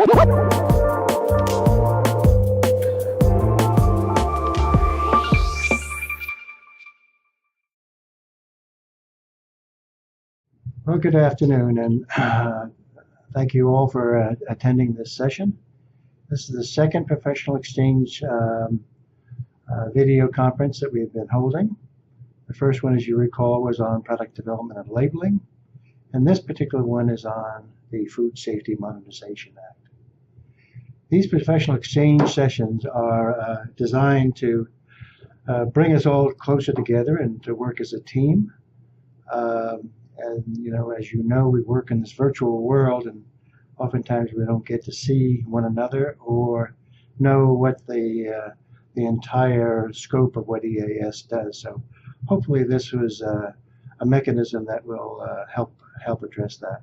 Well, good afternoon, and thank you all for attending this session. This is the second professional exchange video conference that we've been holding. The first one, as you recall, was on product development and labeling, and this particular one is on the Food Safety Modernization Act. These professional exchange sessions are designed to bring us all closer together and to work as a team. And as you know, we work in this virtual world, and oftentimes we don't get to see one another or know what the entire scope of what EAS does. So hopefully this was a mechanism that will help address that.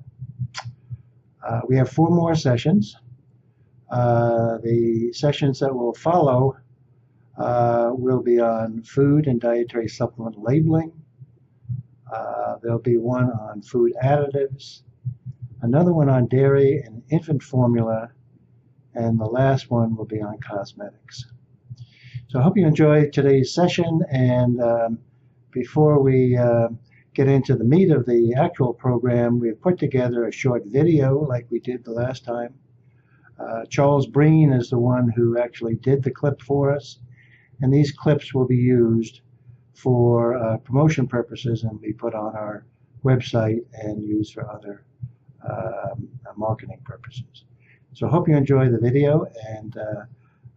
We have 4 more sessions. The sessions that will follow will be on food and dietary supplement labeling. There'll be one on food additives, another one on dairy and infant formula, and the last one will be on cosmetics. So I hope you enjoy today's session, and before we get into the meat of the actual program, we've put together a short video like we did the last time. Charles Breen is the one who actually did the clip for us, and these clips will be used for promotion purposes and be put on our website and used for other marketing purposes. So I hope you enjoy the video, and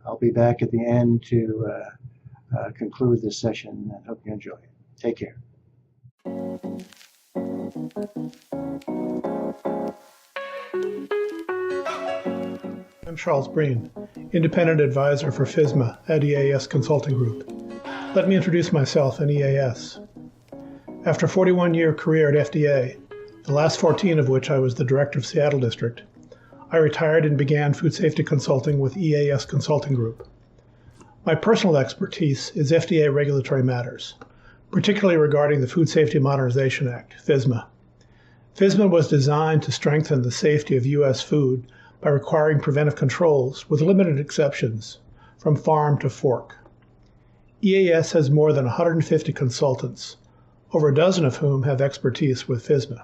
I'll be back at the end to conclude this session, and hope you enjoy it. Take care. I'm Charles Breen, Independent Advisor for FSMA at EAS Consulting Group. Let me introduce myself and EAS. After a 41-year career at FDA, the last 14 of which I was the Director of Seattle District, I retired and began food safety consulting with EAS Consulting Group. My personal expertise is FDA regulatory matters, particularly regarding the Food Safety Modernization Act, FSMA. FSMA was designed to strengthen the safety of U.S. food by requiring preventive controls, with limited exceptions, from farm to fork. EAS has more than 150 consultants, over a dozen of whom have expertise with FSMA.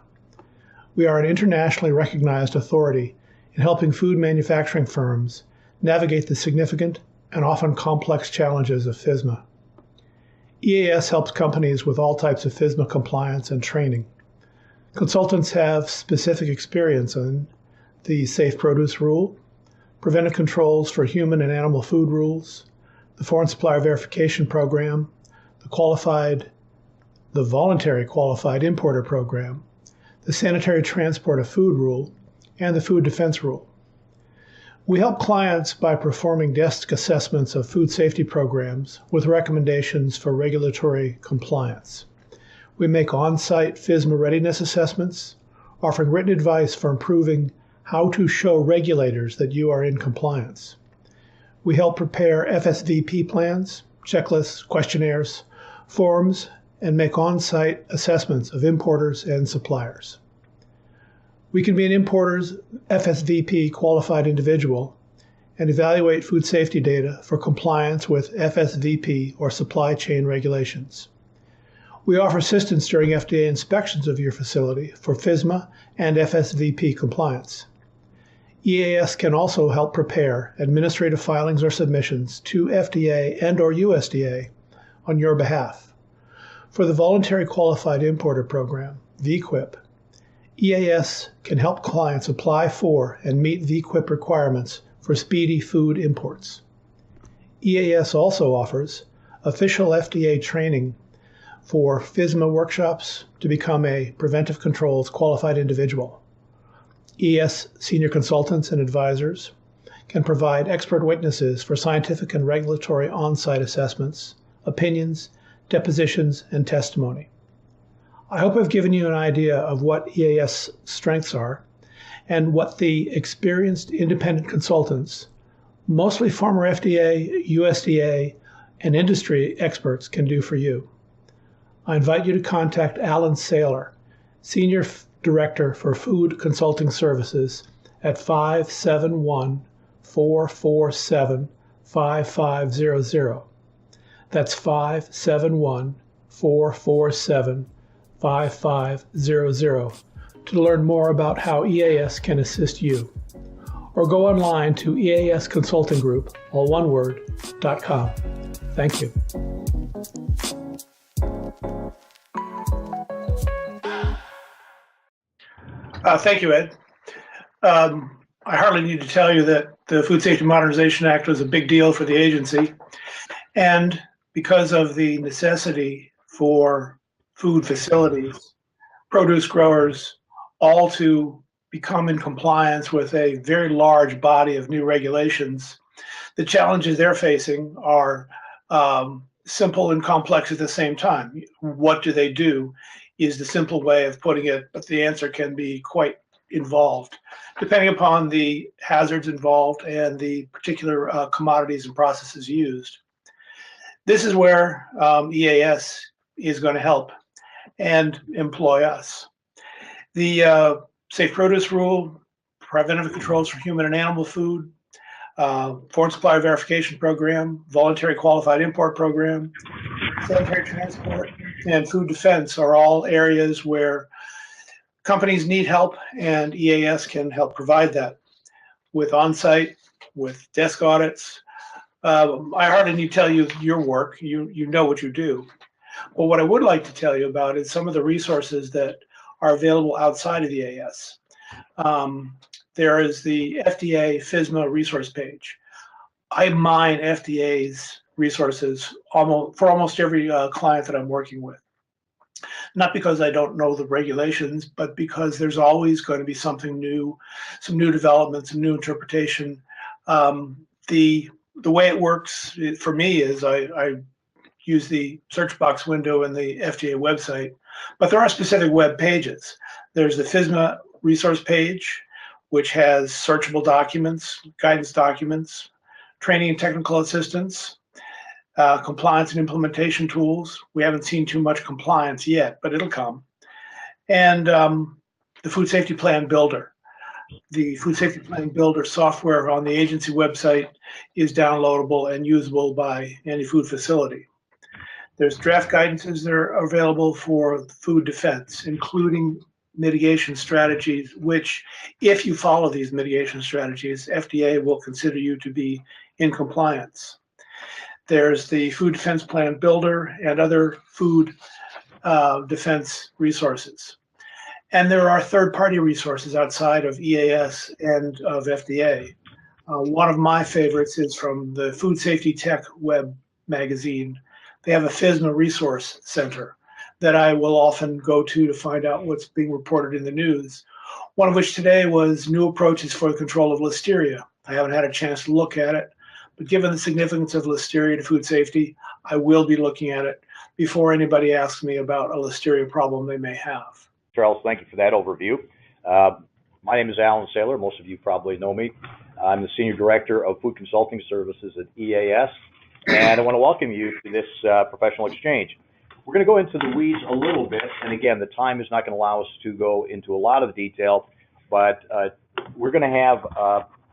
We are an internationally recognized authority in helping food manufacturing firms navigate the significant and often complex challenges of FSMA. EAS helps companies with all types of FSMA compliance and training. Consultants have specific experience in the Safe Produce Rule, preventive controls for human and animal food rules, the Foreign Supplier Verification Program, the Voluntary Qualified Importer Program, the Sanitary Transport of Food Rule, and the Food Defense Rule. We help clients by performing desk assessments of food safety programs with recommendations for regulatory compliance. We make on-site FSMA readiness assessments, offering written advice for improving how to show regulators that you are in compliance. We help prepare FSVP plans, checklists, questionnaires, forms, and make on-site assessments of importers and suppliers. We can be an importer's FSVP qualified individual and evaluate food safety data for compliance with FSVP or supply chain regulations. We offer assistance during FDA inspections of your facility for FSMA and FSVP compliance. EAS can also help prepare administrative filings or submissions to FDA and/or USDA on your behalf. For the Voluntary Qualified Importer Program, VQIP, EAS can help clients apply for and meet VQIP requirements for speedy food imports. EAS also offers official FDA training for FSMA workshops to become a preventive controls qualified individual. EAS senior consultants and advisors can provide expert witnesses for scientific and regulatory on-site assessments, opinions, depositions, and testimony. I hope I've given you an idea of what EAS strengths are and what the experienced independent consultants, mostly former FDA, USDA, and industry experts, can do for you. I invite you to contact Alan Saylor, Senior Director for Food Consulting Services at 571-447-5500. That's 571-447-5500 to learn more about how EAS can assist you. Or go online to easconsultinggroup, all one word, .com. Thank you. Thank you, Ed. I hardly need to tell you that the Food Safety Modernization Act was a big deal for the agency. And because of the necessity for food facilities, produce growers, all to become in compliance with a very large body of new regulations, the challenges they're facing are simple and complex at the same time. What do they do is the simple way of putting it, but the answer can be quite involved, depending upon the hazards involved and the particular commodities and processes used. This is where EAS is going to help and employ us. The Safe Produce Rule, preventive controls for human and animal food, foreign supplier verification program, voluntary qualified import program, sanitary transport, and food defense are all areas where companies need help, and EAS can help provide that with on-site, with desk audits. I hardly need to tell you your work. You know what you do. But what I would like to tell you about is some of the resources that are available outside of the EAS. There is the FDA FSMA resource page. I mine FDA's resources for almost every client that I'm working with. Not because I don't know the regulations, but because there's always going to be something new, some new developments, some new interpretation. The way it works for me is I use the search box window in the FDA website, but there are specific web pages. There's the FSMA resource page, which has searchable documents, guidance documents, training and technical assistance, compliance and implementation tools. We haven't seen too much compliance yet, but it'll come. And the Food Safety Plan Builder. The Food Safety Plan Builder software on the agency website is downloadable and usable by any food facility. There's draft guidances that are available for food defense, including mitigation strategies, which, if you follow these mitigation strategies, FDA will consider you to be in compliance. There's the Food Defense Plan Builder and other food defense resources. And there are third-party resources outside of EAS and of FDA. One of my favorites is from the Food Safety Tech web magazine. They have a FSMA resource center that I will often go to find out what's being reported in the news. One of which today was new approaches for the control of listeria. I haven't had a chance to look at it, but given the significance of listeria to food safety, I will be looking at it before anybody asks me about a listeria problem they may have. Charles, thank you for that overview. My name is Alan Saylor. Most of you probably know me. I'm the Senior Director of Food Consulting Services at EAS, and I want to welcome you to this professional exchange. We're going to go into the weeds a little bit, and again, the time is not going to allow us to go into a lot of detail, but we're going to have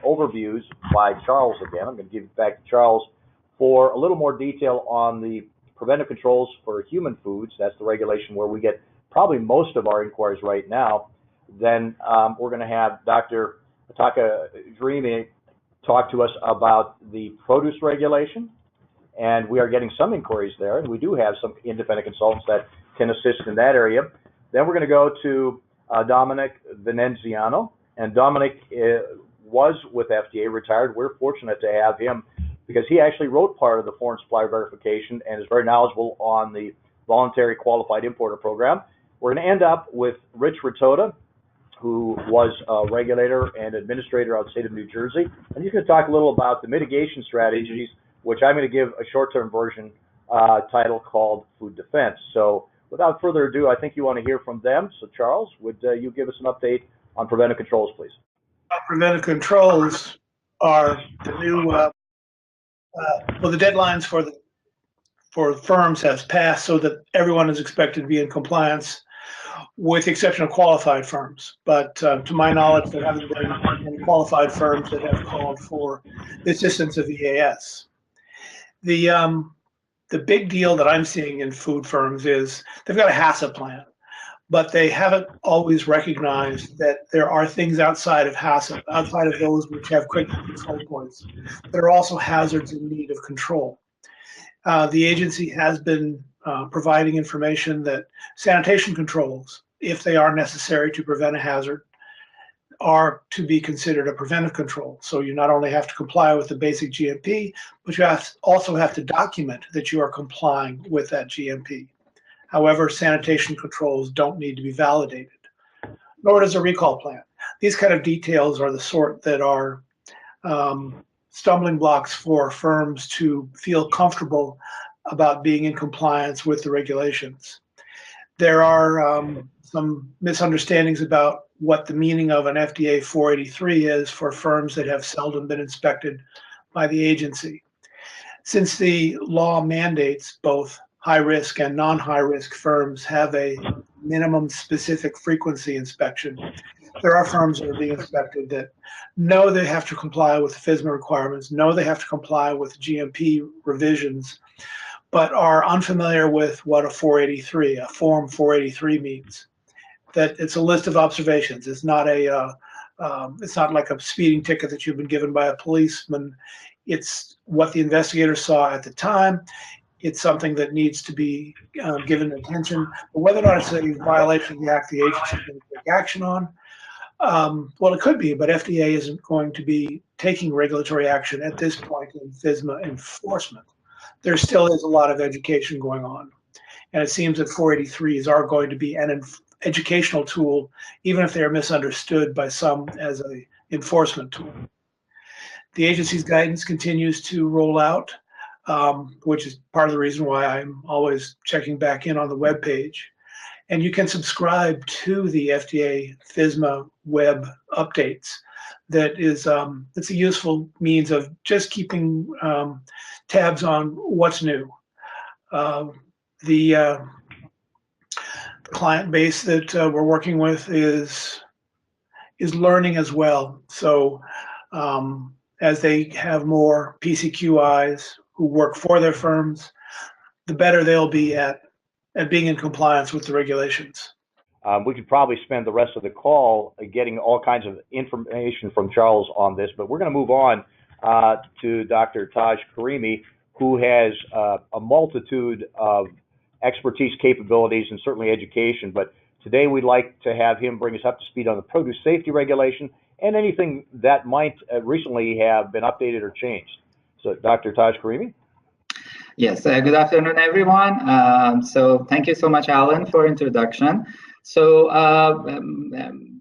overviews by Charles again. I'm going to give it back to Charles for a little more detail on the preventive controls for human foods. That's the regulation where we get probably most of our inquiries right now. Then we're going to have Dr. Ataka Dreamy talk to us about the produce regulation. And we are getting some inquiries there, and we do have some independent consultants that can assist in that area. Then we're going to go to Dominic Venenziano, and Dominic was with FDA, retired. We're fortunate to have him because he actually wrote part of the foreign supplier verification and is very knowledgeable on the voluntary qualified importer program. We're going to end up with Rich Ritoda, who was a regulator and administrator out of the state of New Jersey, and he's going to talk a little about the mitigation strategies, which I'm going to give a short-term version title called Food Defense. So without further ado, I think you want to hear from them. So Charles, would you give us an update on preventive controls, please? Preventive controls are the new, well, the deadlines for firms have passed so that everyone is expected to be in compliance, with the exception of qualified firms. But to my knowledge, there haven't been any qualified firms that have called for the assistance of EAS. The big deal that I'm seeing in food firms is they've got a HACCP plan, but they haven't always recognized that there are things outside of HACCP, outside of those which have quick control points, that are also hazards in need of control. The agency has been providing information that sanitation controls, if they are necessary to prevent a hazard, are to be considered a preventive control. So you not only have to comply with the basic GMP, but you also have to document that you are complying with that GMP. However, sanitation controls don't need to be validated, nor does a recall plan. These kind of details are the sort that are stumbling blocks for firms to feel comfortable about being in compliance with the regulations. There are some misunderstandings about what the meaning of an FDA 483 is for firms that have seldom been inspected by the agency. Since the law mandates both high-risk and non-high-risk firms have a minimum specific frequency inspection, there are firms that are being inspected that know they have to comply with FSMA requirements, know they have to comply with GMP revisions, but are unfamiliar with what a 483, a Form 483 means. That it's a list of observations. It's not like a speeding ticket that you've been given by a policeman. It's what the investigator saw at the time. It's something that needs to be given attention. But whether or not it's a violation of the act, the agency can take action on. Well, it could be, but FDA isn't going to be taking regulatory action at this point in FSMA enforcement. There still is a lot of education going on. And it seems that 483s are going to be an educational tool, even if they are misunderstood by some as an enforcement tool. The agency's guidance continues to roll out, which is part of the reason why I'm always checking back in on the webpage. And you can subscribe to the FDA FSMA web updates. That is, it's a useful means of just keeping tabs on what's new. The client base that we're working with is learning as well. So as they have more PCQIs who work for their firms, the better they'll be at being in compliance with the regulations. We could probably spend the rest of the call getting all kinds of information from Charles on this, but we're going to move on to Dr. Taj Karimi, who has a multitude of expertise, capabilities, and certainly education. But today we'd like to have him bring us up to speed on the produce safety regulation and anything that might recently have been updated or changed. So, Dr. Taj Karimi? Yes, good afternoon, everyone. So thank you so much, Alan, for introduction. So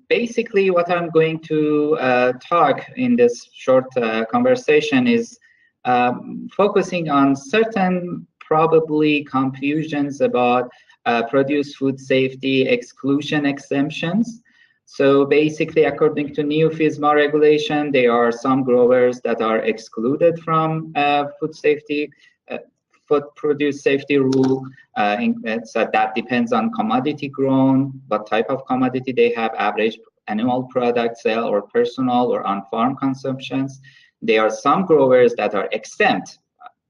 basically what I'm going to talk in this short conversation is focusing on certain probably confusions about produce food safety exclusion exemptions. So basically, according to new FSMA regulation, there are some growers that are excluded from food safety, food produce safety rule. So that depends on commodity grown, what type of commodity they have, average annual product sale or personal or on-farm consumptions. There are some growers that are exempt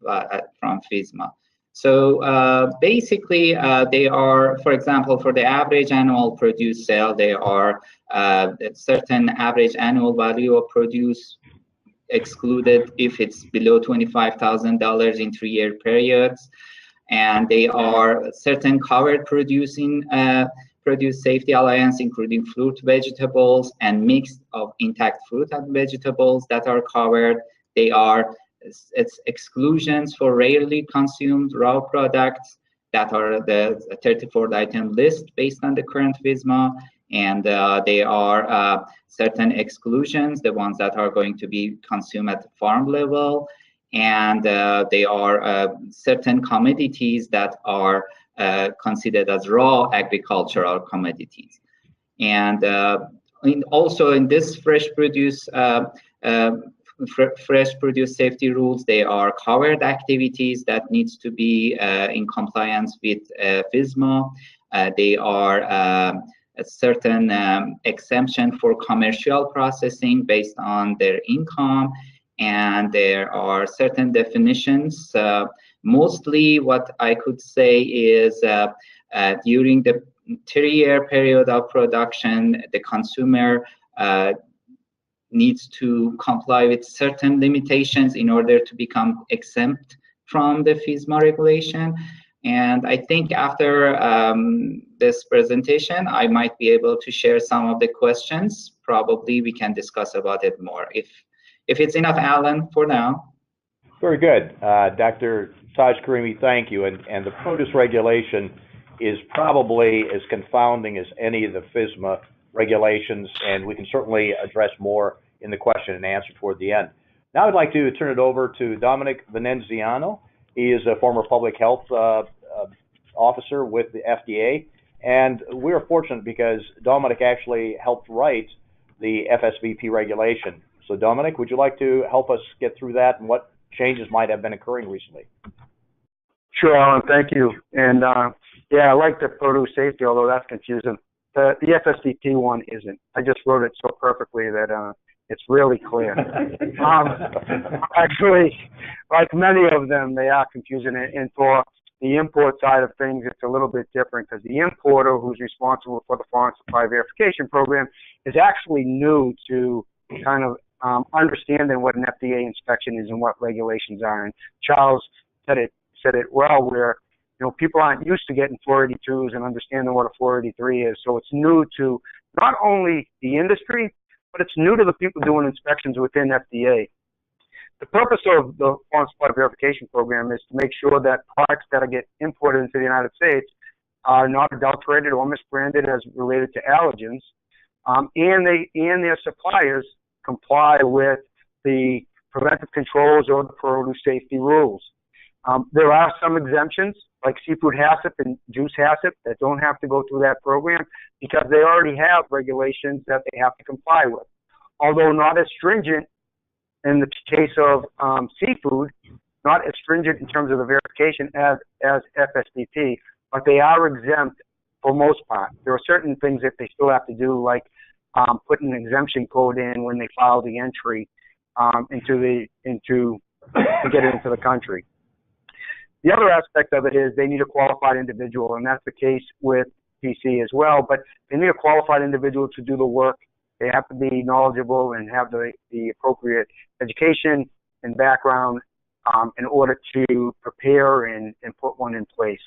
from FSMA. So basically, they are, for example, for the average annual produce sale, there are certain average annual value of produce excluded if it's below $25,000 in 3-year periods. And they are certain covered produce safety alliance, including fruit, vegetables, and mix of intact fruit and vegetables that are covered. They are exclusions for rarely consumed raw products that are the 34th item list based on the current FSMA, and they are certain exclusions, the ones that are going to be consumed at the farm level, and they are certain commodities that are considered as raw agricultural commodities. And also in this fresh produce safety rules, they are covered activities that needs to be in compliance with FSMA. They are a certain exemption for commercial processing based on their income, and there are certain definitions. Mostly what I could say is during the 3-year period of production, the consumer needs to comply with certain limitations in order to become exempt from the FSMA regulation. And I think after this presentation, I might be able to share some of the questions. Probably we can discuss about it more. If it's enough, Alan, for now. Very good. Dr. Taj Karimi, thank you. And the produce regulation is probably as confounding as any of the FSMA regulations, and we can certainly address more in the question and answer toward the end. Now I'd like to turn it over to Dominic Venenziano. He is a former public health officer with the FDA, and we're fortunate because Dominic actually helped write the FSVP regulation. So Dominic, would you like to help us get through that and what changes might have been occurring recently? Sure, Alan, thank you. And yeah, I like the produce safety, although that's confusing. The FSVP one isn't. I just wrote it so perfectly that it's really clear. Actually, like many of them, they are confusing. And for the import side of things, it's a little bit different because the importer who's responsible for the foreign supply verification program is actually new to kind of understanding what an FDA inspection is and what regulations are. And Charles said it well, where people aren't used to getting 482s and understanding what a 483 is. So it's new to not only the industry, but it's new to the people doing inspections within FDA. The purpose of the foreign supply verification program is to make sure that products that get imported into the United States are not adulterated or misbranded as related to allergens, and their suppliers comply with the preventive controls or the produce safety rules. There are some exemptions, like seafood HACCP and juice HACCP, that don't have to go through that program because they already have regulations that they have to comply with. Although not as stringent in the case of seafood, not as stringent in terms of the verification as FSVP, but they are exempt for most part. There are certain things that they still have to do, like put an exemption code in when they file the entry to get it into the country. The other aspect of it is they need a qualified individual, and that's the case with PC as well, but they need a qualified individual to do the work. They have to be knowledgeable and have the appropriate education and background in order to prepare and put one in place.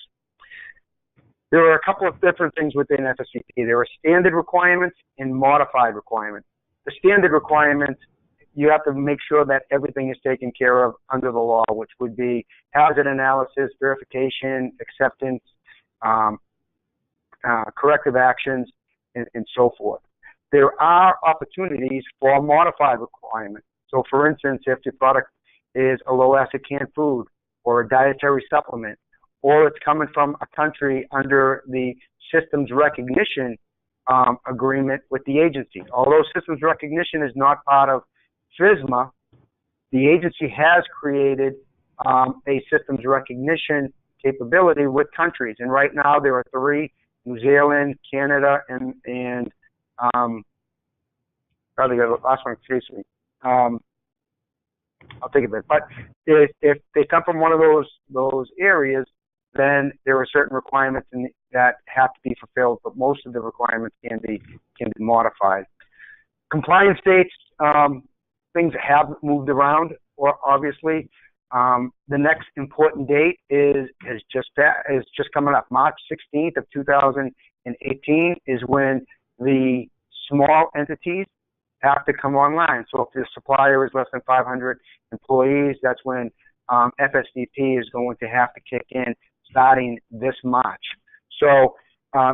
There are a couple of different things within FSVP. There are standard requirements and modified requirements. The standard requirements, you have to make sure that everything is taken care of under the law, which would be hazard analysis, verification, acceptance, corrective actions, and so forth. There are opportunities for modified requirements. So for instance, if the product is a low-acid canned food or a dietary supplement, or it's coming from a country under the systems recognition agreement with the agency. Although systems recognition is not part of FSMA, the agency has created a systems recognition capability with countries. And right now there are 3, New Zealand, Canada, and probably the last one escapes me. I'll think of it. But if they come from one of those areas, then there are certain requirements that have to be fulfilled, but most of the requirements can be modified. Compliance dates, things have moved around, obviously. The next important date is just coming up. March 16th of 2018 is when the small entities have to come online. So if the supplier is less than 500 employees, that's when FSVP is going to have to kick in starting this March. So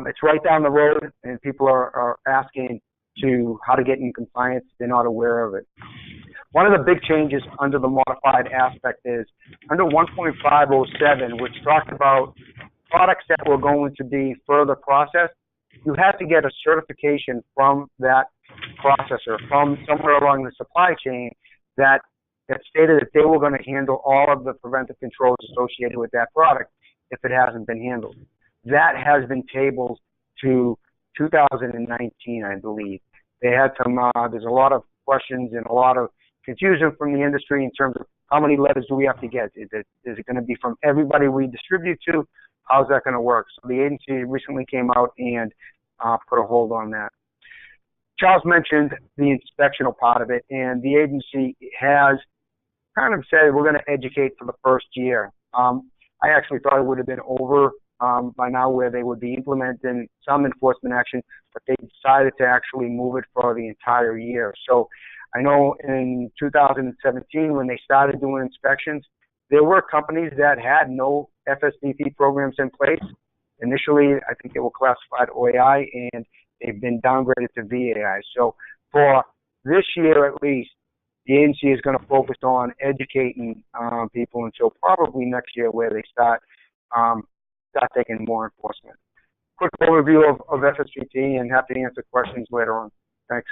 it's right down the road, and people are asking how to get in compliance. They're not aware of it. One of the big changes under the modified aspect is under 1.507, which talked about products that were going to be further processed. You had to get a certification from that processor, from somewhere along the supply chain, that stated that they were going to handle all of the preventive controls associated with that product if it hasn't been handled. That has been tabled to 2019, I believe. They had some, there's a lot of questions and a lot of confusion from the industry in terms of how many letters do we have to get? Is it going to be from everybody we distribute to? How's that going to work? So the agency recently came out and put a hold on that. Charles mentioned the inspectional part of it, and the agency has kind of said we're going to educate for the first year. I actually thought it would have been over by now, where they would be implementing some enforcement action, but they decided to actually move it for the entire year. So I know in 2017, when they started doing inspections, there were companies that had no FSDP programs in place. Initially, I think they were classified OAI, and they've been downgraded to VAI. So for this year at least, the agency is going to focus on educating people until probably next year, where they start taking more enforcement. Quick overview of FSDP, and happy to answer questions later on. Thanks.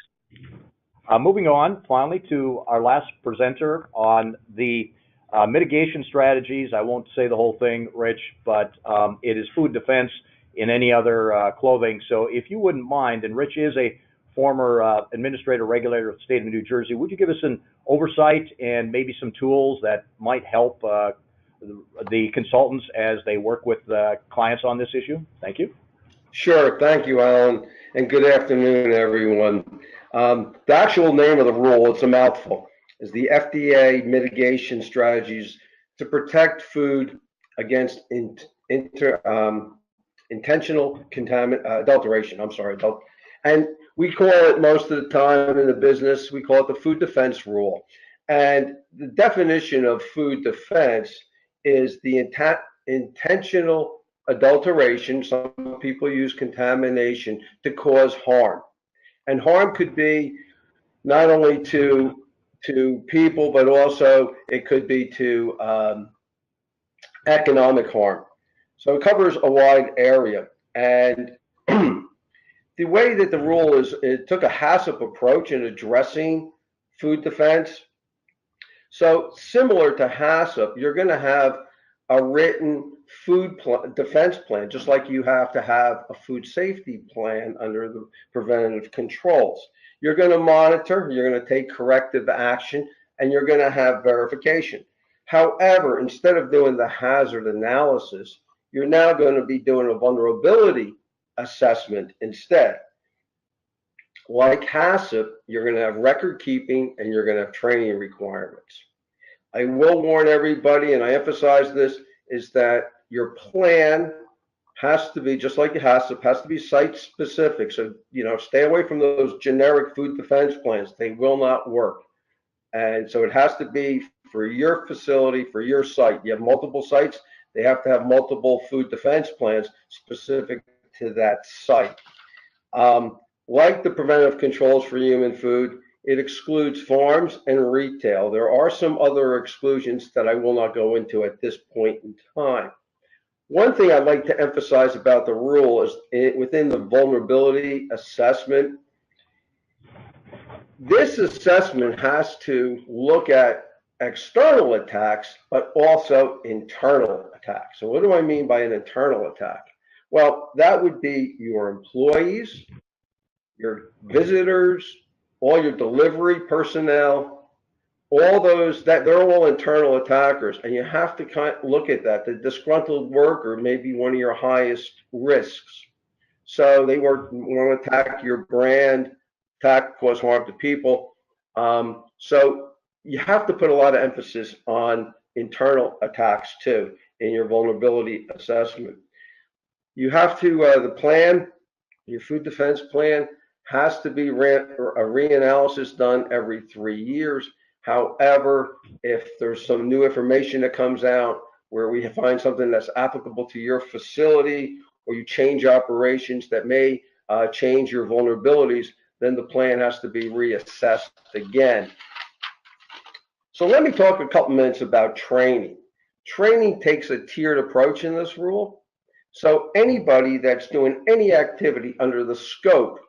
Moving on, finally, to our last presenter on the mitigation strategies. I won't say the whole thing, Rich, but it is food defense in any other clothing. So if you wouldn't mind, and Rich is a former administrator regulator of the state of New Jersey, would you give us an oversight and maybe some tools that might help the consultants as they work with clients on this issue? Thank you. Sure. Thank you, Alan, and good afternoon, everyone. The actual name of the rule, it's a mouthful, is the FDA mitigation strategies to protect food against intentional adulteration. And we call it, most of the time in the business, we call it the food defense rule. And the definition of food defense is the intentional adulteration. Some people use contamination to cause harm. And harm could be not only to people, but also it could be to economic harm. So it covers a wide area. And the way that the rule is, it took a HACCP approach in addressing food defense. So similar to HACCP, you're going to have a written food defense plan, just like you have to have a food safety plan under the preventative controls. You're going to monitor, you're going to take corrective action, and you're going to have verification. However, instead of doing the hazard analysis, you're now going to be doing a vulnerability assessment instead. Like HACCP, you're going to have record keeping and you're going to have training requirements. I will warn everybody, and I emphasize this, is that your plan has to be, just like HACCP, has to be site specific. So, stay away from those generic food defense plans. They will not work. And so it has to be for your facility, for your site. You have multiple sites, they have to have multiple food defense plans specific to that site. Like the preventive controls for human food, it excludes farms and retail. There are some other exclusions that I will not go into at this point in time. One thing I'd like to emphasize about the rule is within the vulnerability assessment, this assessment has to look at external attacks, but also internal attacks. So what do I mean by an internal attack? Well, that would be your employees, your visitors, all your delivery personnel, all those, that they're all internal attackers. And you have to kind of look at that. The disgruntled worker may be one of your highest risks. So they want to attack your brand, cause harm to people. So you have to put a lot of emphasis on internal attacks too in your vulnerability assessment. You have to, the plan, your food defense plan has to be a reanalysis done every 3 years. However, if there's some new information that comes out where we find something that's applicable to your facility, or you change operations that may change your vulnerabilities, then the plan has to be reassessed again. So let me talk a couple minutes about training. Training takes a tiered approach in this rule. So anybody that's doing any activity under the scope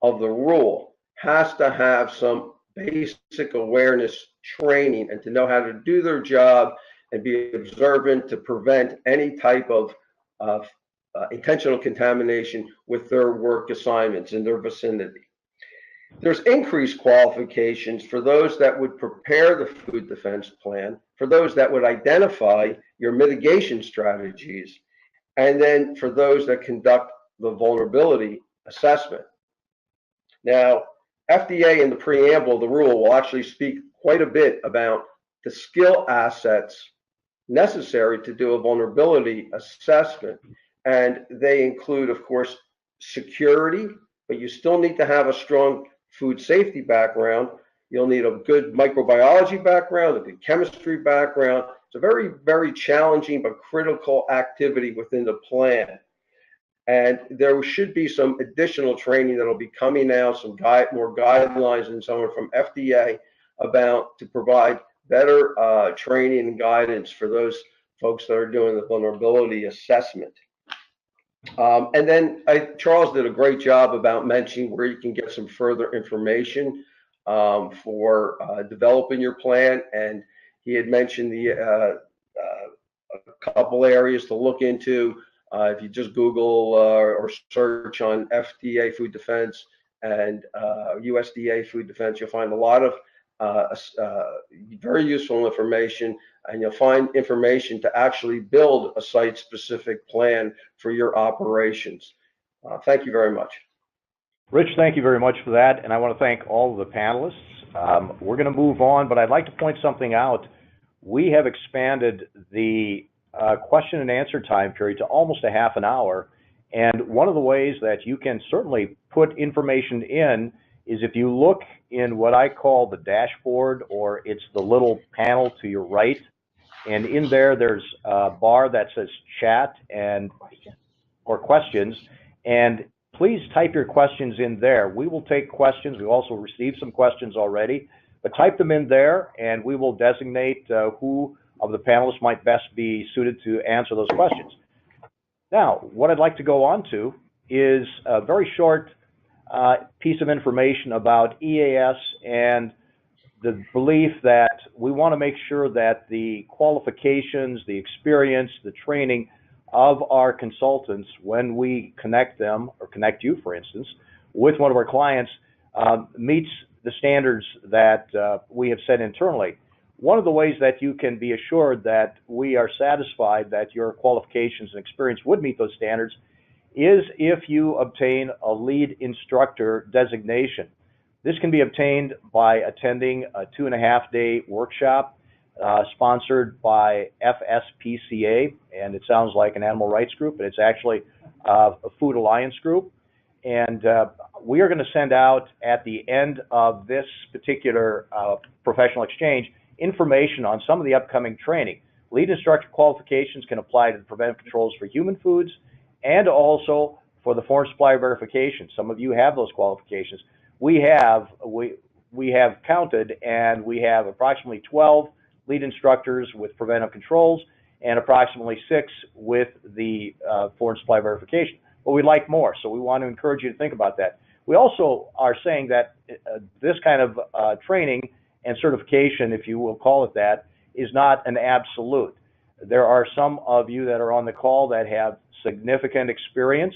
of the rule has to have some basic awareness training and to know how to do their job and be observant to prevent any type of intentional contamination with their work assignments in their vicinity. There's increased qualifications for those that would prepare the food defense plan, for those that would identify your mitigation strategies, and then for those that conduct the vulnerability assessment. Now, FDA in the preamble of the rule will actually speak quite a bit about the skill assets necessary to do a vulnerability assessment. And they include, of course, security, but you still need to have a strong food safety background. You'll need a good microbiology background, a good chemistry background. It's a very, very challenging but critical activity within the plan. And there should be some additional training that'll be coming out, some more guidelines and so on from FDA to provide better training and guidance for those folks that are doing the vulnerability assessment. And then Charles did a great job about mentioning where you can get some further information for developing your plan. And he had mentioned a couple areas to look into. If you just Google or search on FDA food defense and USDA food defense, you'll find a lot of very useful information, and you'll find information to actually build a site-specific plan for your operations. Thank you very much. Rich, thank you very much for that, and I want to thank all of the panelists. We're going to move on, but I'd like to point something out. We have expanded the question and answer time period to almost a half an hour, and one of the ways that you can certainly put information in is if you look in what I call the dashboard, or it's the little panel to your right, and in there's a bar that says chat or questions, and please type your questions in there. We will take questions. We've also received some questions already, but type them in there, and we will designate who of the panelists might best be suited to answer those questions. Now, what I'd like to go on to is a very short piece of information about EAS and the belief that we want to make sure that the qualifications, the experience, the training of our consultants, when we connect them, or connect you, for instance, with one of our clients, meets the standards that we have set internally. One of the ways that you can be assured that we are satisfied that your qualifications and experience would meet those standards is if you obtain a lead instructor designation. This can be obtained by attending a 2.5-day workshop sponsored by FSPCA, and it sounds like an animal rights group, but it's actually a Food Alliance group. And we are going to send out at the end of this particular professional exchange information on some of the upcoming training. Lead instructor qualifications can apply to the preventive controls for human foods and also for the foreign supplier verification. Some of you have those qualifications. We have counted, and we have approximately 12 lead instructors with preventive controls and approximately 6 with the foreign supply verification. But we'd like more, so we want to encourage you to think about that. We also are saying that this kind of training and certification, if you will call it that, is not an absolute. There are some of you that are on the call that have significant experience.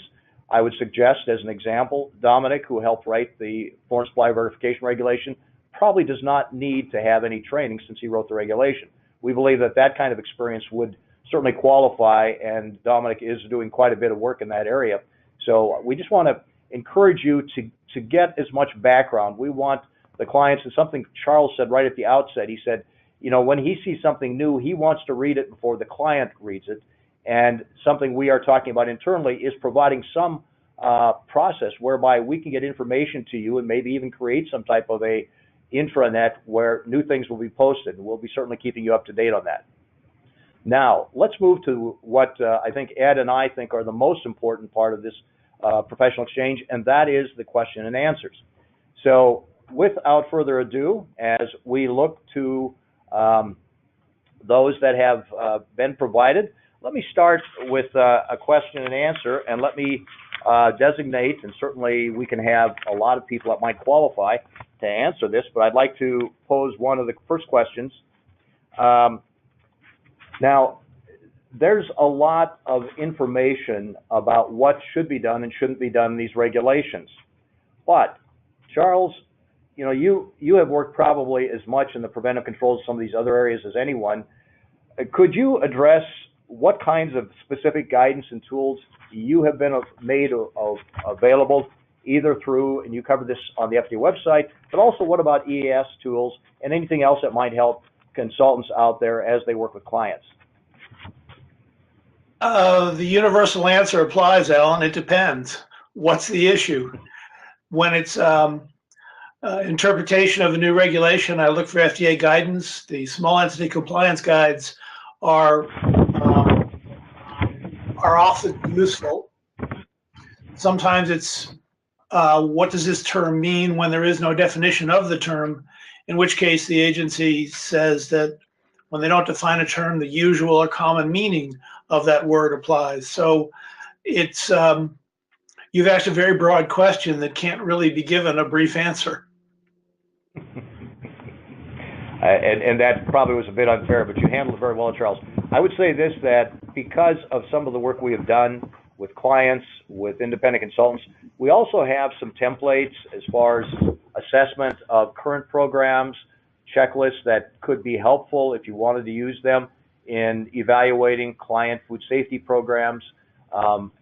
I would suggest, as an example, Dominic, who helped write the foreign supply verification regulation, probably does not need to have any training since he wrote the regulation. We believe that that kind of experience would certainly qualify, and Dominic is doing quite a bit of work in that area. So we just want to encourage you to get as much background. We want the clients, and something Charles said right at the outset, he said, you know, when he sees something new, he wants to read it before the client reads it. And something we are talking about internally is providing some process whereby we can get information to you and maybe even create some type of a intranet where new things will be posted. We'll be certainly keeping you up to date on that. Now, let's move to what I think Ed and I think are the most important part of this professional exchange, and that is the question and answers. So without further ado, as we look to those that have been provided, let me start with a question and answer, and let me designate, and certainly we can have a lot of people that might qualify to answer this, but I'd like to pose one of the first questions. Now, there's a lot of information about what should be done and shouldn't be done in these regulations. But Charles, you have worked probably as much in the preventive controls of some of these other areas as anyone. Could you address what kinds of specific guidance and tools you have been made available, either through, and you covered this on the FDA website, but also what about EAS tools and anything else that might help consultants out there as they work with clients? The universal answer applies, Alan. It depends. What's the issue? When it's interpretation of a new regulation, I look for FDA guidance. The small entity compliance guides are often useful. Sometimes it's what does this term mean when there is no definition of the term, in which case the agency says that when they don't define a term, the usual or common meaning of that word applies. So it's you've asked a very broad question that can't really be given a brief answer. And that probably was a bit unfair, but you handled it very well, Charles. I would say this, that because of some of the work we have done with clients, with independent consultants, we also have some templates as far as assessment of current programs, checklists that could be helpful if you wanted to use them in evaluating client food safety programs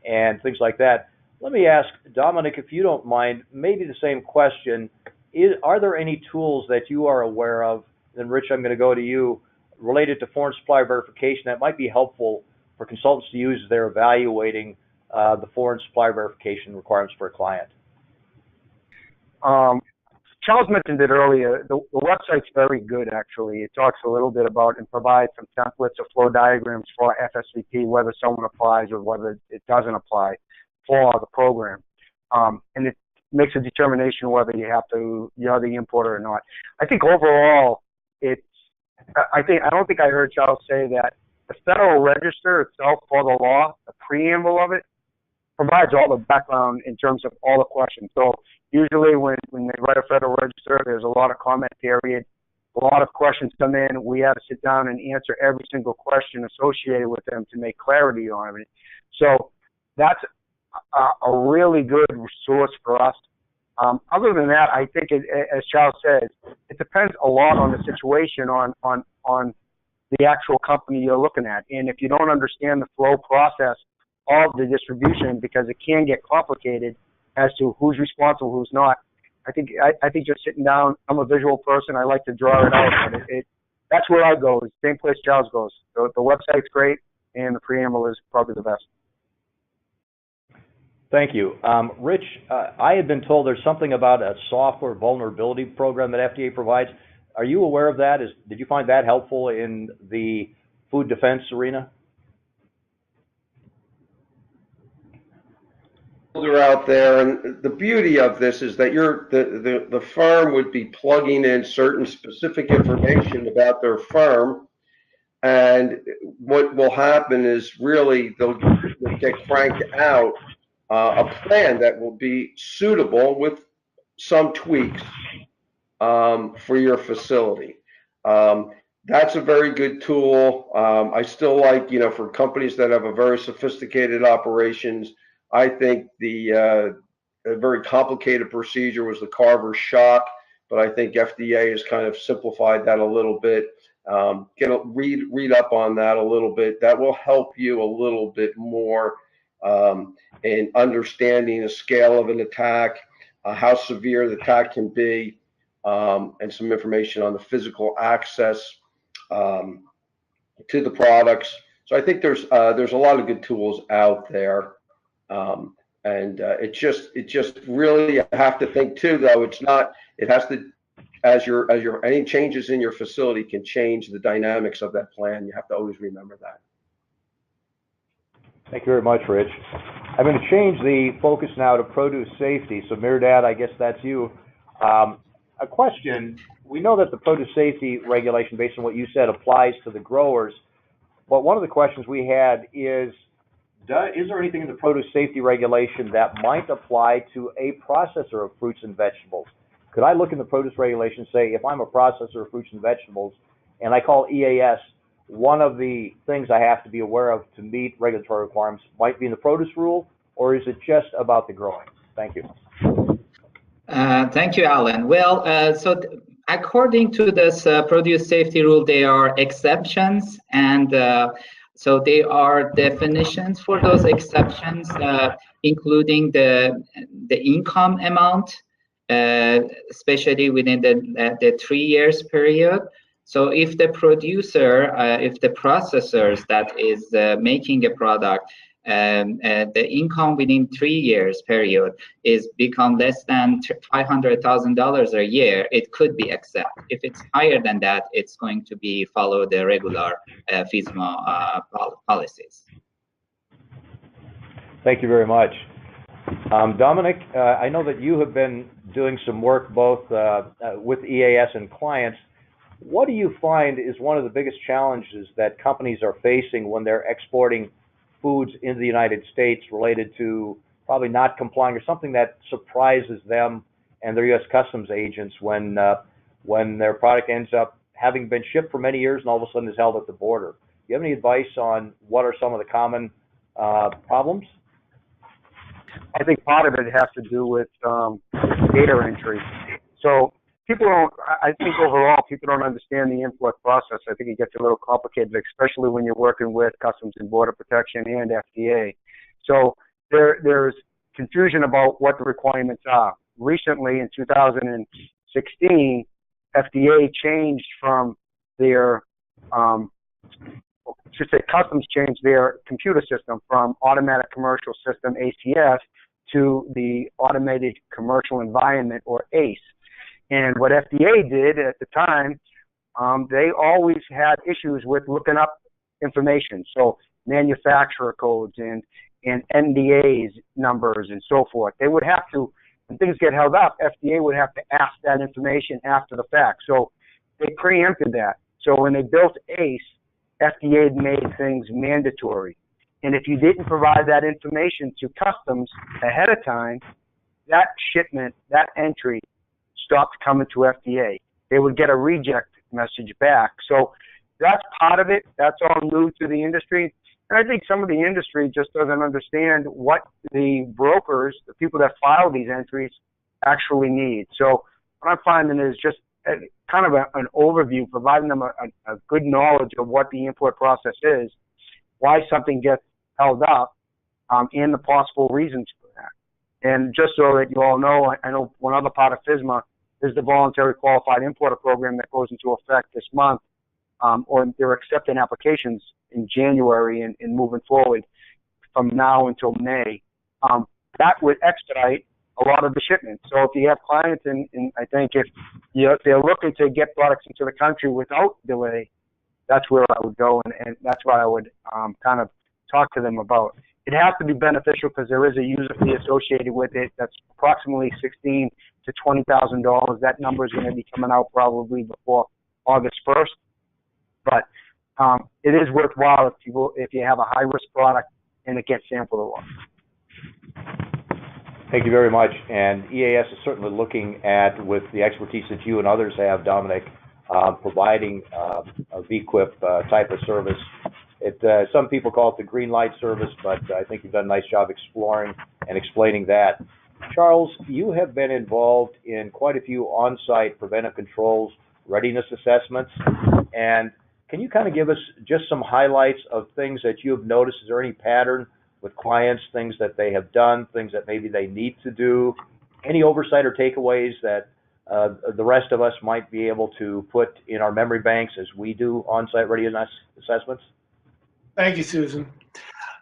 and things like that. Let me ask Dominic, if you don't mind, maybe the same question. Are there any tools that you are aware of, and Rich, I'm going to go to you, related to foreign supplier verification that might be helpful for consultants to use as they're evaluating the foreign supplier verification requirements for a client? Charles mentioned it earlier. The website's very good, actually. It talks a little bit about and provides some templates or flow diagrams for FSVP, whether someone applies or whether it doesn't apply for the program. And it makes a determination whether you're the importer or not. I think overall, I don't think I heard Charles say that the Federal Register itself for the law, the preamble of it, provides all the background in terms of all the questions. So usually when they write a Federal Register, there's a lot of comment period. A lot of questions come in. We have to sit down and answer every single question associated with them to make clarity on it. So that's a really good resource for us. Other than that, I think, as Charles says, it depends a lot on the situation, on the actual company you're looking at. And if you don't understand the flow process of the distribution, because it can get complicated as to who's responsible, who's not, I think just sitting down, I'm a visual person, I like to draw it out, but that's where I go, is the same place Charles goes. So the website's great, and the preamble is probably the best. Thank you. Rich, I had been told there's something about a software vulnerability program that FDA provides. Are you aware of that? Did you find that helpful in the food defense arena? Are out there, and the beauty of this is that the firm would be plugging in certain specific information about their firm, and what will happen is really they'll get cranked out a plan that will be suitable with some tweaks for your facility. That's a very good tool. I still like, for companies that have a very sophisticated operations, I think a very complicated procedure was the Carver shock, but I think FDA has kind of simplified that a little bit. Read up on that a little bit. That will help you a little bit more in understanding the scale of an attack, how severe the attack can be, and some information on the physical access to the products. So I think there's a lot of good tools out there. And it just really, you have to think too, though, it has to, as any changes in your facility can change the dynamics of that plan. You have to always remember that. Thank you very much, Rich. I'm going to change the focus now to produce safety. So Mirdad, I guess that's you. A question, we know that the produce safety regulation, based on what you said, applies to the growers. But one of the questions we had is there anything in the produce safety regulation that might apply to a processor of fruits and vegetables? Could I look in the produce regulation and say, if I'm a processor of fruits and vegetables and I call EAS, one of the things I have to be aware of to meet regulatory requirements might be in the produce rule, or is it just about the growing? Thank you. Thank you, Alan. Well, according to this produce safety rule, there are exceptions, and so there are definitions for those exceptions, including the income amount, especially within the 3 years period. So if the producer, if the processors that is making a product, the income within 3 years period is become less than $500,000 a year, it could be accepted. If it's higher than that, it's going to be follow the regular FSMA policies. Thank you very much. Dominic, I know that you have been doing some work both with EAS and clients. What do you find is one of the biggest challenges that companies are facing when they're exporting foods into the United States related to probably not complying, or something that surprises them and their U.S. Customs agents when their product ends up having been shipped for many years and all of a sudden is held at the border? Do you have any advice on what are some of the common problems? I think part of it has to do with data entry. So I think overall, people don't understand the import process. I think it gets a little complicated, especially when you're working with Customs and Border Protection and FDA. So there's confusion about what the requirements are. Recently, in 2016, FDA changed from their, Customs changed their computer system from Automatic Commercial System, ACS, to the Automated Commercial Environment, or ACE. And what FDA did at the time, they always had issues with looking up information. So manufacturer codes and NDAs numbers and so forth. They would have to, when things get held up, FDA would have to ask that information after the fact. So they preempted that. So when they built ACE, FDA made things mandatory. And if you didn't provide that information to Customs ahead of time, that shipment, that entry, stopped coming to FDA. They would get a reject message back. So that's part of it. That's all new to the industry. And I think some of the industry just doesn't understand what the brokers, the people that file these entries, actually need. So what I'm finding is just kind of an overview, providing them a good knowledge of what the import process is, why something gets held up, and the possible reasons for that. And just so that you all know, I know one other part of FSMA is the Voluntary Qualified Importer Program that goes into effect this month, or they're accepting applications in January and moving forward from now until May. That would expedite a lot of the shipments. So if you have clients, and I think if they're looking to get products into the country without delay, that's where I would go, and that's what I would kind of talk to them about. It has to be beneficial because there is a user fee associated with it that's approximately $16,000 to $20,000. That number is going to be coming out probably before August 1st. But it is worthwhile if you have a high-risk product and it gets sampled a lot. Thank you very much. And EAS is certainly looking at, with the expertise that you and others have, Dominic, providing a VQIP type of service. Some people call it the green light service, but I think you've done a nice job exploring and explaining that. Charles, you have been involved in quite a few on-site preventive controls readiness assessments. And can you kind of give us just some highlights of things that you have noticed? Is there any pattern with clients, things that they have done, things that maybe they need to do? Any oversight or takeaways that the rest of us might be able to put in our memory banks as we do on-site readiness assessments? Thank you, Susan.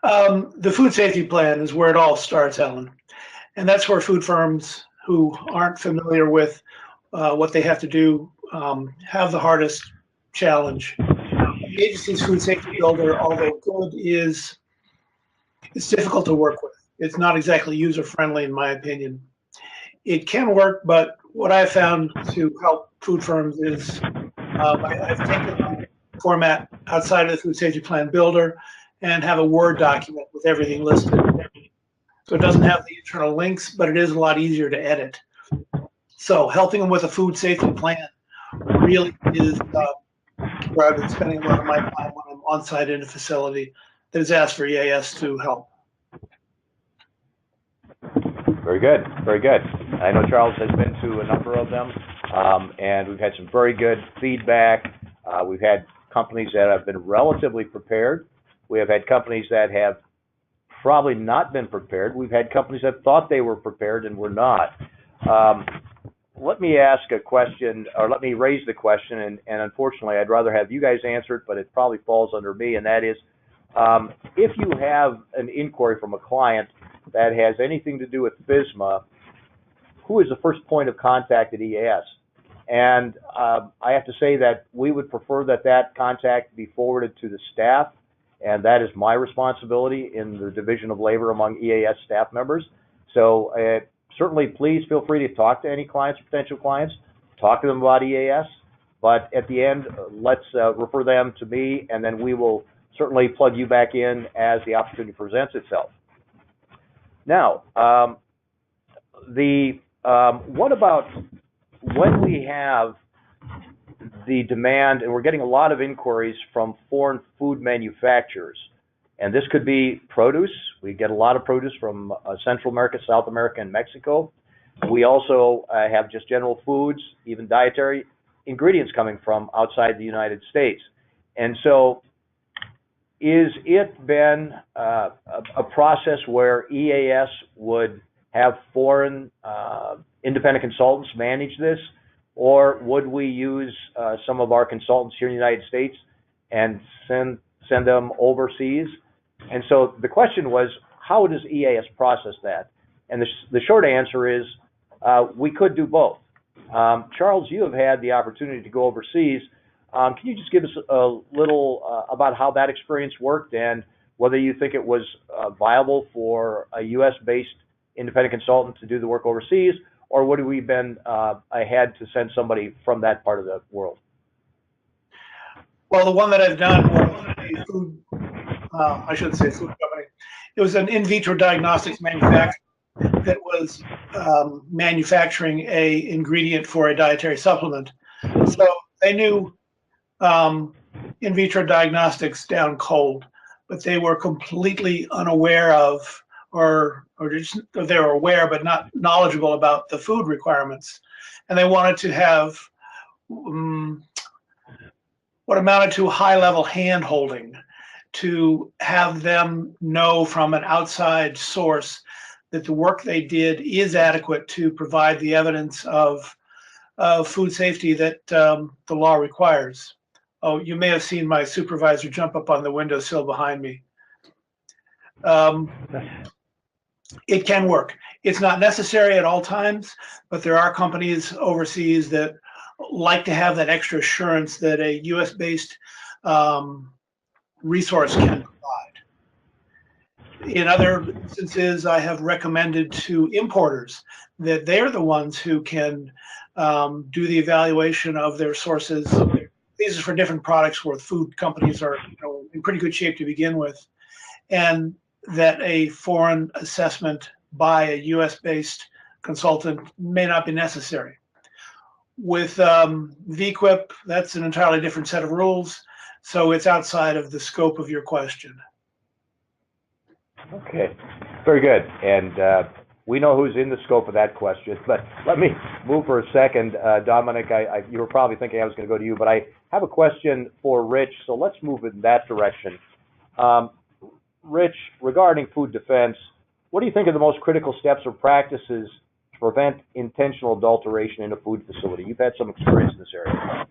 The food safety plan is where it all starts, Ellen. And that's where food firms who aren't familiar with what they have to do have the hardest challenge. The agency's food safety builder, although good, it's difficult to work with. It's not exactly user-friendly, in my opinion. It can work, but what I've found to help food firms is I've taken the format outside of the food safety plan builder and have a Word document with everything listed. So it doesn't have the internal links, but it is a lot easier to edit. So helping them with a food safety plan really is where I've been spending a lot of my time when I'm on site in a facility that has asked for EAS to help. Very good, very good. I know Charles has been to a number of them, and we've had some very good feedback. We've had companies that have been relatively prepared. We have had companies that have probably not been prepared. We've had companies that thought they were prepared and were not. Let me ask a question, or let me raise the question, and unfortunately I'd rather have you guys answer it, but it probably falls under me, and that is, if you have an inquiry from a client that has anything to do with FSMA, who is the first point of contact at EAS? And I have to say that we would prefer that that contact be forwarded to the staff, and that is my responsibility in the Division of Labor among EAS staff members. So certainly, please feel free to talk to any clients, potential clients, talk to them about EAS, but at the end, let's refer them to me, and then we will certainly plug you back in as the opportunity presents itself. Now, what about when we have the demand, and we're getting a lot of inquiries from foreign food manufacturers, and this could be produce. We get a lot of produce from Central America, South America, and Mexico. We also have just general foods, even dietary ingredients coming from outside the United States. And so is it been a process where EAS would have foreign independent consultants manage this, or would we use some of our consultants here in the United States and send them overseas? And so the question was, how does EAS process that? And the short answer is, we could do both. Charles, you have had the opportunity to go overseas. Can you just give us a little about how that experience worked and whether you think it was viable for a U.S.-based independent consultant to do the work overseas, or would we have been ahead to send somebody from that part of the world? Well, the one that I've done was a food, I shouldn't say food company. It was an in vitro diagnostics manufacturer that was manufacturing a ingredient for a dietary supplement. So they knew in vitro diagnostics down cold, but they were completely unaware of, or just they were aware but not knowledgeable about the food requirements, and they wanted to have what amounted to high-level hand-holding to have them know from an outside source that the work they did is adequate to provide the evidence of food safety that the law requires. Oh, you may have seen my supervisor jump up on the windowsill behind me. It can work. It's not necessary at all times, but there are companies overseas that like to have that extra assurance that a US-based resource can provide. In other instances, I have recommended to importers that they're the ones who can do the evaluation of their sources. These are for different products where food companies are in pretty good shape to begin with, and that a foreign assessment by a US-based consultant may not be necessary. With VQIP, that's an entirely different set of rules, so it's outside of the scope of your question. Okay, very good. And we know who's in the scope of that question, but let me move for a second. Dominic, you were probably thinking I was going to go to you, but I have a question for Rich, so let's move in that direction. Rich, regarding food defense, what do you think are the most critical steps or practices to prevent intentional adulteration in a food facility? You've had some experience in this area.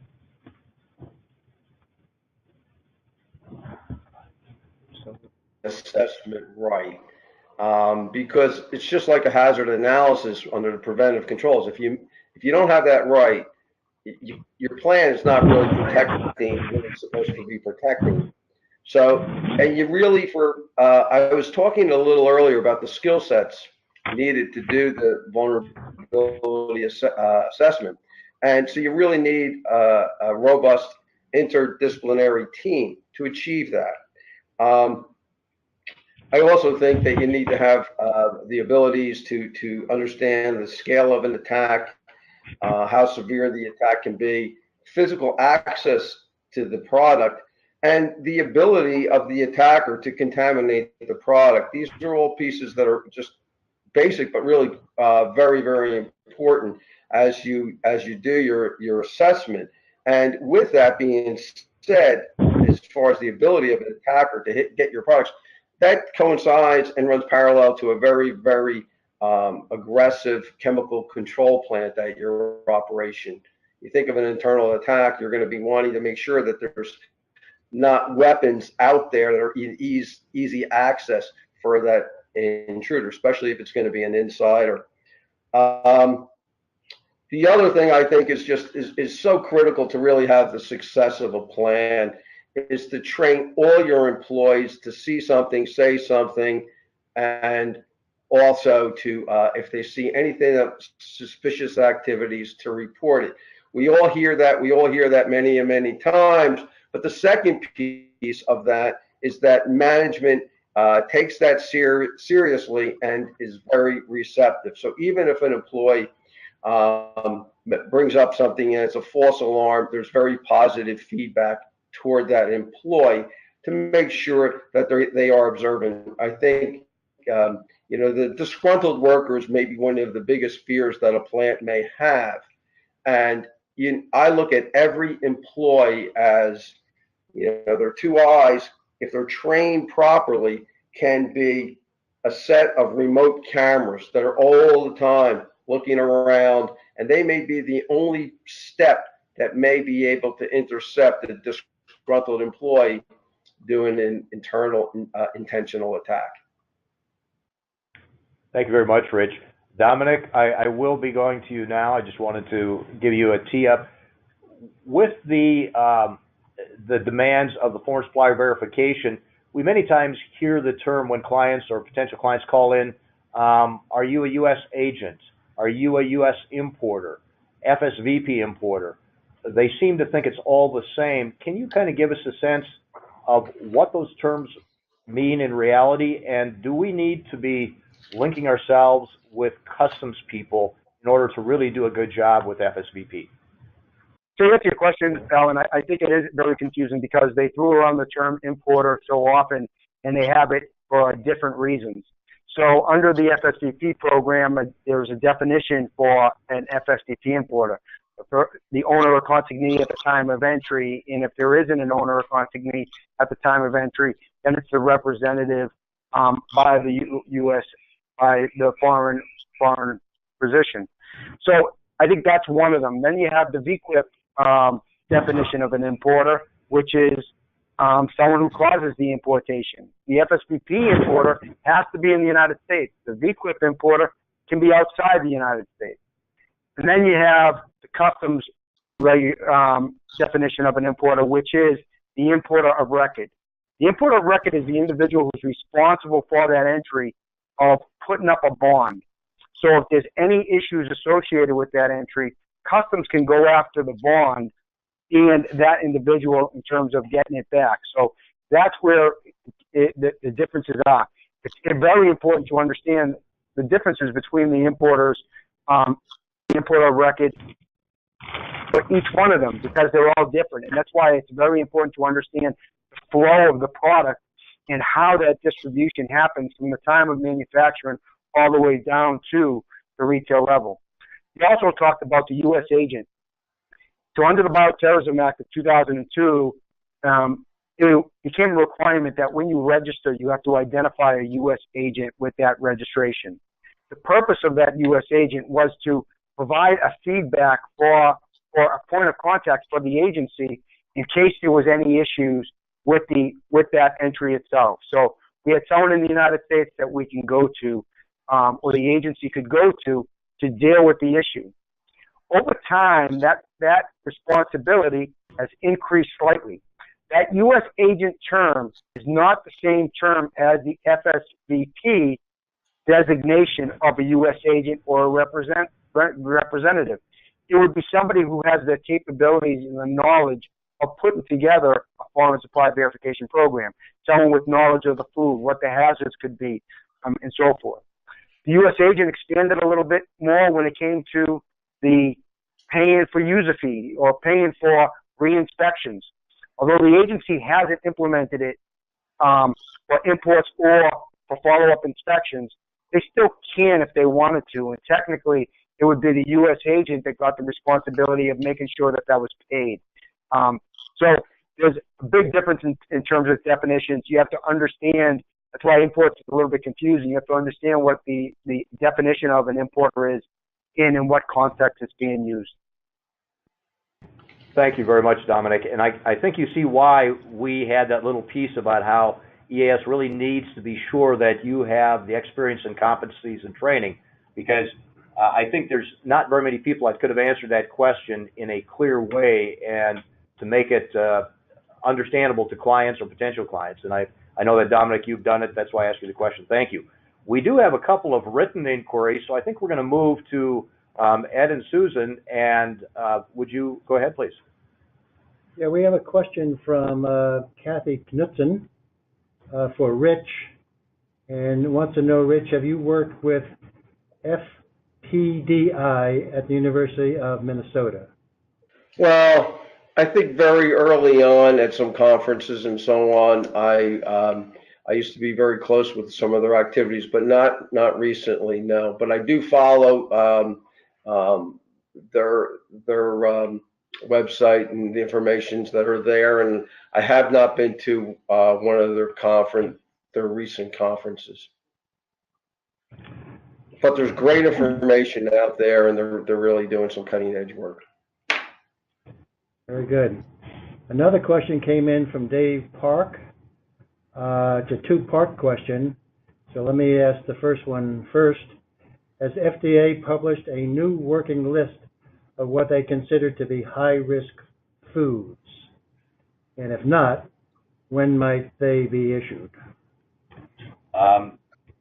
Assessment right, because it's just like a hazard analysis under the preventive controls. If you don't have that right, your plan is not really protecting what it's supposed to be protecting. So, and you really, I was talking a little earlier about the skill sets needed to do the vulnerability assessment, and so you really need a robust interdisciplinary team to achieve that. I also think that you need to have the abilities to understand the scale of an attack, how severe the attack can be, physical access to the product, and the ability of the attacker to contaminate the product. These are all pieces that are just basic, but really very, very important as you do your assessment. And with that being said, as far as the ability of an attacker to get your products, that coincides and runs parallel to a very, very aggressive chemical control plant at your operation. You think of an internal attack, you're going to be wanting to make sure that there's not weapons out there that are easy access for that intruder, especially if it's going to be an insider. The other thing I think is so critical to really have the success of a plan is to train all your employees to see something, say something, and also to, if they see anything of suspicious activities, to report it. We all hear that many and many times, but the second piece of that is that management takes that seriously and is very receptive. So even if an employee brings up something and it's a false alarm, there's very positive feedback toward that employee to make sure that they are observant. I think the disgruntled workers may be one of the biggest fears that a plant may have, and I look at every employee as their two eyes, if they're trained properly, can be a set of remote cameras that are all the time looking around, and they may be the only step that may be able to intercept a disgruntled employee doing an internal intentional attack. Thank you very much, Rich. Dominic, I will be going to you now. I just wanted to give you a tee up. With the demands of the foreign supplier verification, we many times hear the term when clients or potential clients call in, are you a U.S. agent? Are you a U.S. importer? FSVP importer? They seem to think it's all the same. Can you kind of give us a sense of what those terms mean in reality, and do we need to be linking ourselves with customs people in order to really do a good job with FSVP? To answer your question, Alan, I think it is very confusing because they threw around the term importer so often, and they have it for different reasons. So under the FSVP program, there's a definition for an FSVP importer. The owner or consignee at the time of entry, and if there isn't an owner or consignee at the time of entry, then it's the representative by the U.S., by the foreign position. So I think that's one of them. Then you have the VQIP definition of an importer, which is someone who causes the importation. The FSVP importer has to be in the United States. The VQIP importer can be outside the United States. And then you have the customs definition of an importer, which is the importer of record. The importer of record is the individual who's responsible for that entry of putting up a bond. So if there's any issues associated with that entry, customs can go after the bond and that individual in terms of getting it back. So that's where the differences are. It's very important to understand the differences between the importers, importer of record, for each one of them, because they're all different. And that's why it's very important to understand the flow of the product and how that distribution happens from the time of manufacturing all the way down to the retail level. We also talked about the U.S. agent. So under the Bioterrorism Act of 2002, it became a requirement that when you register, you have to identify a U.S. agent with that registration. The purpose of that U.S. agent was to provide a feedback for a point of contact for the agency in case there was any issues with that entry itself. So we had someone in the United States that we can go to, or the agency could go to deal with the issue. Over time, that responsibility has increased slightly. That U.S. agent term is not the same term as the FSVP designation of a U.S. agent or a representative. It would be somebody who has the capabilities and the knowledge of putting together a foreign supply verification program, someone with knowledge of the food, what the hazards could be, and so forth. The U.S. agent expanded a little bit more when it came to the paying for user fee or paying for re-inspections. Although the agency hasn't implemented it for imports or for follow-up inspections, they still can if they wanted to. And technically, it would be the U.S. agent that got the responsibility of making sure that that was paid. So there's a big difference in terms of definitions. You have to understand. That's why imports is a little bit confusing. You have to understand what the definition of an importer is in what context it's being used. Thank you very much, Dominic. And I think you see why we had that little piece about how EAS really needs to be sure that you have the experience and competencies and training, because I think there's not very many people that could have answered that question in a clear way and to make it understandable to clients or potential clients. And I know that, Dominic, you've done it. That's why I asked you the question. Thank you. We do have a couple of written inquiries, so I think we're going to move to Ed and Susan. And would you go ahead, please? Yeah, we have a question from Kathy Knutson for Rich, and wants to know, Rich, have you worked with FPDI at the University of Minnesota? Well, I think very early on at some conferences and so on, I used to be very close with some of their activities, but not recently, no. But I do follow their website and the informations that are there, and I have not been to one of their recent conferences. But there's great information out there, and they're really doing some cutting edge work. Very good. Another question came in from Dave Park. It's a two-part question, so let me ask the first one first. Has FDA published a new working list of what they consider to be high-risk foods? And if not, when might they be issued?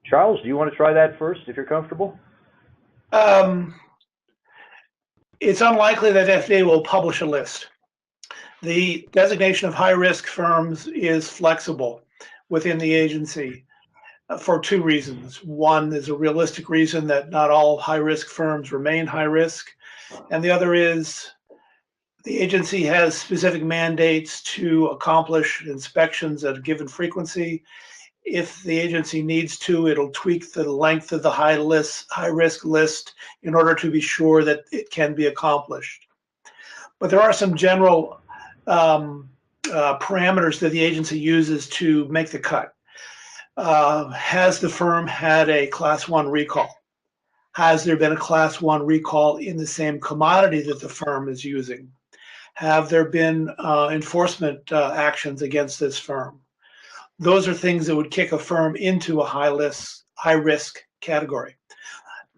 Charles, do you want to try that first, if you're comfortable? It's unlikely that FDA will publish a list. The designation of high-risk firms is flexible within the agency for two reasons. One is a realistic reason that not all high-risk firms remain high-risk, and the other is the agency has specific mandates to accomplish inspections at a given frequency. If the agency needs to, it'll tweak the length of the high-risk list in order to be sure that it can be accomplished. But there are some general parameters that the agency uses to make the cut. Has the firm had a Class 1 recall? Has there been a Class 1 recall in the same commodity that the firm is using? Have there been enforcement actions against this firm? Those are things that would kick a firm into a high-risk category.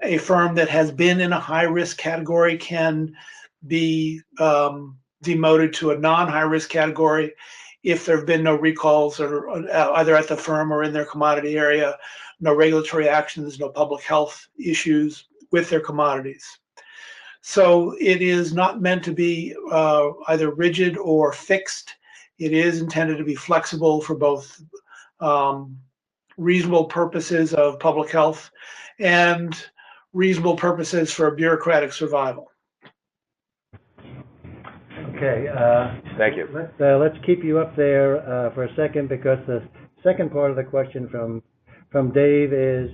A firm that has been in a high-risk category can be demoted to a non-high-risk category if there have been no recalls or either at the firm or in their commodity area, no regulatory actions, no public health issues with their commodities. So it is not meant to be either rigid or fixed. It is intended to be flexible for both reasonable purposes of public health and reasonable purposes for bureaucratic survival. Okay. Thank you. Let's keep you up there for a second, because the second part of the question from Dave is,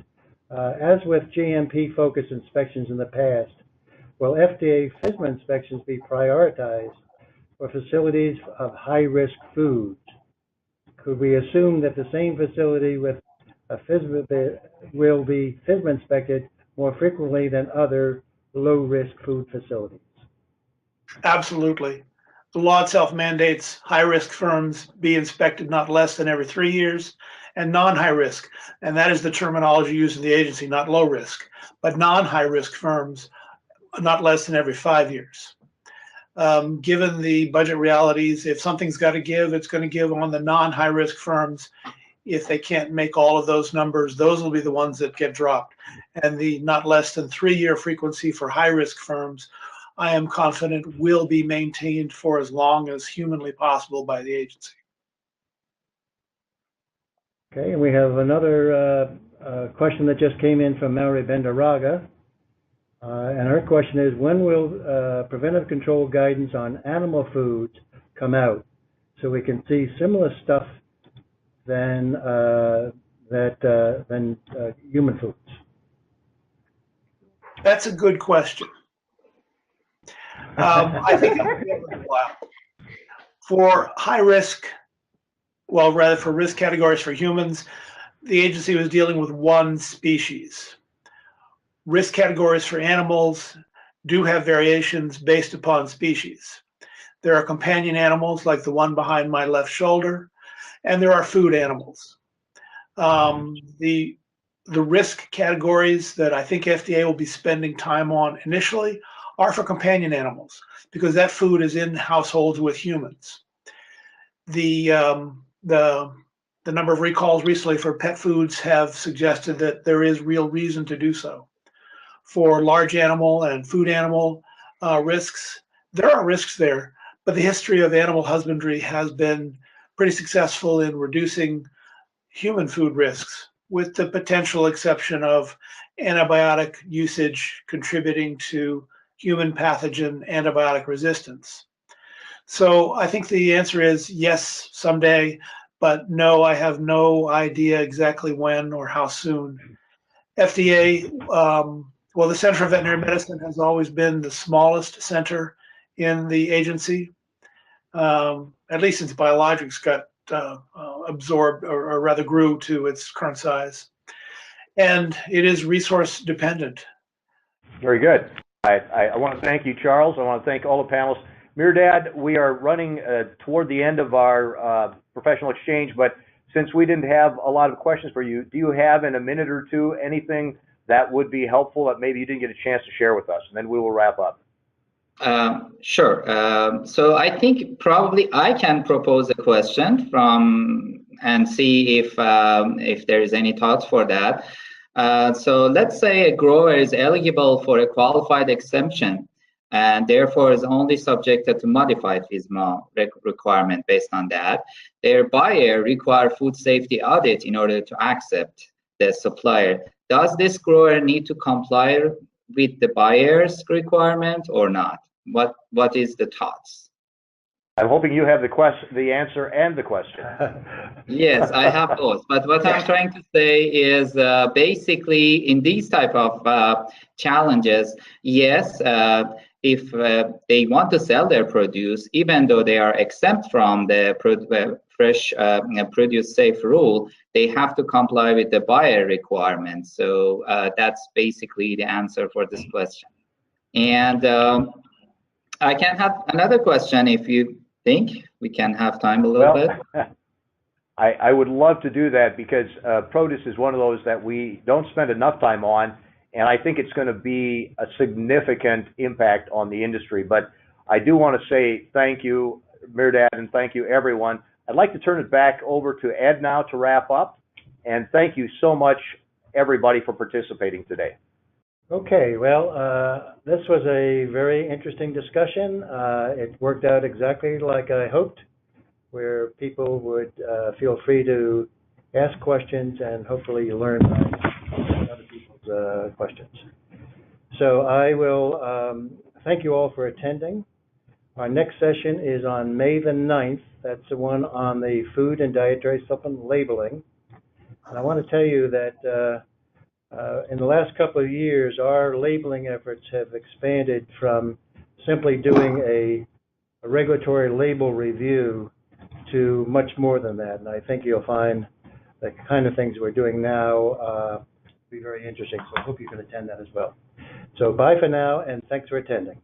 as with GMP-focused inspections in the past, will FDA FSMA inspections be prioritized for facilities of high-risk foods? Could we assume that the same facility with a FSMA will be FSMA inspected more frequently than other low-risk food facilities? Absolutely. The law itself mandates high-risk firms be inspected not less than every 3 years, and non-high-risk, and that is the terminology used in the agency, not low-risk, but non-high-risk firms not less than every 5 years. Given the budget realities, if something's got to give, it's going to give on the non-high-risk firms. If they can't make all of those numbers, those will be the ones that get dropped. And the not less than 3-year frequency for high-risk firms, I am confident will be maintained for as long as humanly possible by the agency. Okay, and we have another question that just came in from Mauri Bendaraga. And her question is, when will preventive control guidance on animal foods come out? so we can see similar stuff than human foods? That's a good question. I think it'll be a while. For high risk, well, rather for risk categories for humans, the agency was dealing with one species. Risk categories for animals do have variations based upon species. There are companion animals like the one behind my left shoulder, and there are food animals. The risk categories that I think FDA will be spending time on initially are for companion animals, because that food is in households with humans. The number of recalls recently for pet foods have suggested that there is real reason to do so. For large animal and food animal risks, there are risks there, but the history of animal husbandry has been pretty successful in reducing human food risks, with the potential exception of antibiotic usage contributing to human pathogen antibiotic resistance. So I think the answer is yes, someday, but no, I have no idea exactly when or how soon. FDA, well, the Center for Veterinary Medicine has always been the smallest center in the agency, at least since biologics got absorbed, or rather grew to its current size. And it is resource dependent. Very good. I want to thank you, Charles. I want to thank all the panelists. Mirdad, we are running toward the end of our professional exchange, but since we didn't have a lot of questions for you, do you have in a minute or two anything that would be helpful that maybe you didn't get a chance to share with us? And then we will wrap up. Sure. So I think probably I can propose a question and see if there is any thoughts for that. So let's say a grower is eligible for a qualified exemption and therefore is only subjected to modified FSMA requirement based on that. Their buyer require food safety audit in order to accept the supplier. Does this grower need to comply with the buyer's requirement or not? What is the thoughts? I'm hoping you have the answer and the question. Yes, I have both. But what I'm trying to say is basically in these type of challenges, yes, if they want to sell their produce, even though they are exempt from the fresh produce safe rule, they have to comply with the buyer requirements. So that's basically the answer for this question. And I can have another question if you think we can have time a little bit. I would love to do that because produce is one of those that we don't spend enough time on, and I think it's going to be a significant impact on the industry. But I do want to say thank you, Mirdad, and thank you, everyone. I'd like to turn it back over to Ed now to wrap up, and thank you so much, everybody, for participating today. Okay, well, this was a very interesting discussion. It worked out exactly like I hoped, where people would feel free to ask questions and hopefully learn by other people's questions. So I will thank you all for attending. Our next session is on May the 9th. That's the one on the food and dietary supplement labeling. And I want to tell you that in the last couple of years, our labeling efforts have expanded from simply doing a regulatory label review to much more than that. And I think you'll find the kind of things we're doing now be very interesting. So I hope you can attend that as well. So bye for now, and thanks for attending.